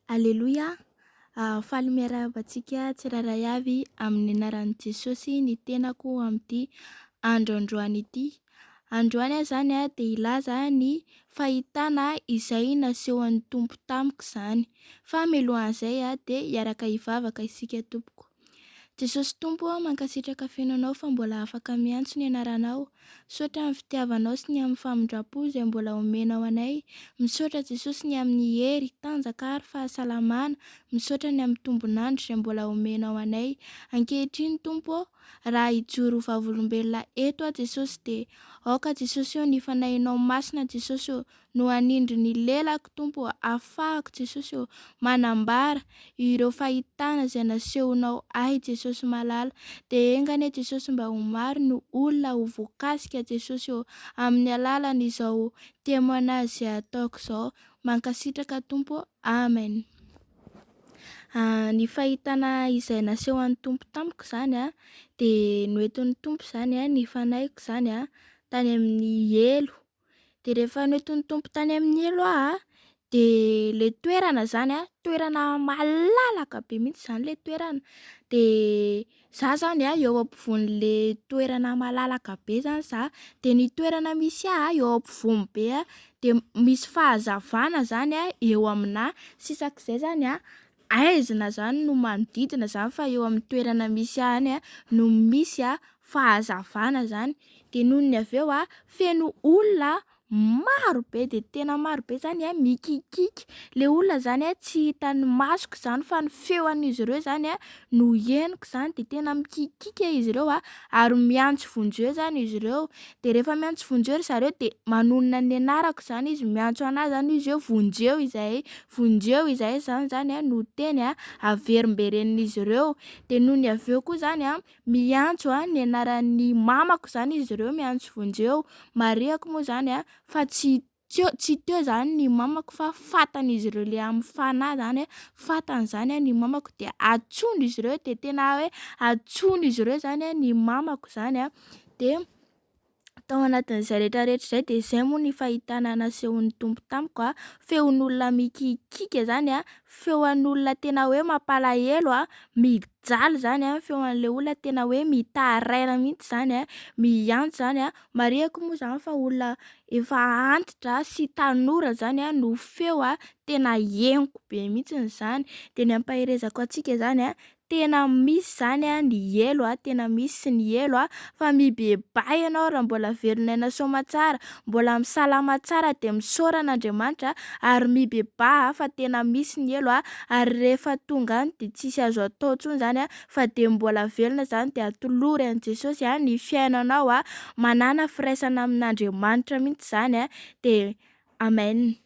Aleloia! Faly miarabantsika tsiraray avy amin'ny anaran'i Jesosy ny tenako amin'ity andro androany ity. Androany zany dia ilaza ny fahitana izay nasehoan'ny Tompo tamiko izany. Fa mialohan'izay dia hiaraka hivavaka isika tompoko. Jesosy Tompo, mankasitraka fenao fa mbola afaka miantso ny anaranao. Misaotra amin'ny fitiavanao sy ny amin'ny famindrapo izay mbola omenao anay. Misaotra Jesosy ny amin'ny hery, tanjaka ary fahasalamana. Misaotra ny amin'ny tombonandro izay mbola omenao anay. Ankehitriny Tompo, raha hijoro vavolombelona eto Jesosy dia aoka Jesosy ny fanahinao masina Jesosy no hanindry ny lelako Tompo, ahafahako Jesosy manambara ireo fahitana izay nasehonao ahy Jesosy malala. Dia engane Jesosy mba ho maro ny olona ho voakasika Jesosy amin'ny alalan'izao témoignage ataoko izao. Mankasitraka Tompo, amen. Ny fahitana izay nasehoan'ny Tompo tamiko izany dia noentin'ny Tompo izany ny fanaiko izany tany amin'ny elo. Dia rehefa noentin'ny Tompo tany amin'ny elo dia ilay toerana zany toerana malalaka be mihitsy izany ilay toerana. Dia izaho zany eo ampovoan'ilay toerana malalaka be zany izaho. Dia ny toerana misy eo ampovoany be dia misy fahazavana zany eo aminahy. Sisak'izay zany haizina zany no manodidina zany fa eo amin'ny toerana misy any no misy fahazavana zany. Dia noho ny avy eo feno olona maro be dia tena maro be zany mikikika. Ilay olona zany tsy hitan'ny masoko izany fa ny feon'izy ireo zany no henoko izany. Dia tena mikikika izy ireo ary miantso vonjeo zany izy ireo. Dia rehefa miantso vonjeo ry zareo dia manonona ny anarako izany izy miantso anahy zany izy vonjeo izahay zany no teny averimberenin'izy ireo. Dia noho ny avy eo koa zany miantso ny anaran'ny mamako izany izy ireo miantso vonjeo. Mariako moa zany fa tsy teo zany ny mamako fa fantan'izy ireo le amin'ny fanahy zany fantany zany ny mamako dia antsoiny izy ireo dia tena hoe antsoiny izy ireo zany ny mamako izany. Dia tao anatin'izay rehetrarehetra izay dia izay moa ny fahitana nasehon'ny Tompo tamiko. Feon'olona mikikika zany feon'olona tena hoe mampalahelo mijaly zany feon'ilay olona tena hoe mitaraina mihitsy zany miantso zany. Mariako moa zany fa olona efa antitra sy tanora zany no feo tena henoko be mihitsy izany. Dia ny ampaherezako antsika zany tena misy zany ny elo tena misy ny elo fa mibebay ianao raha mbola velon'aina soa tsara, mbola misalama tsara dia misaoran'Andriamanitra ary mibebay fa tena misy ny elo ary rehefa tonga any dia tsisy azo atao intsony zany fa dia mbola velona zany dia atolory an'i Jesosy ny fiainanao manana firaisana amin'Andriamanitra mihitsy izany dia amen.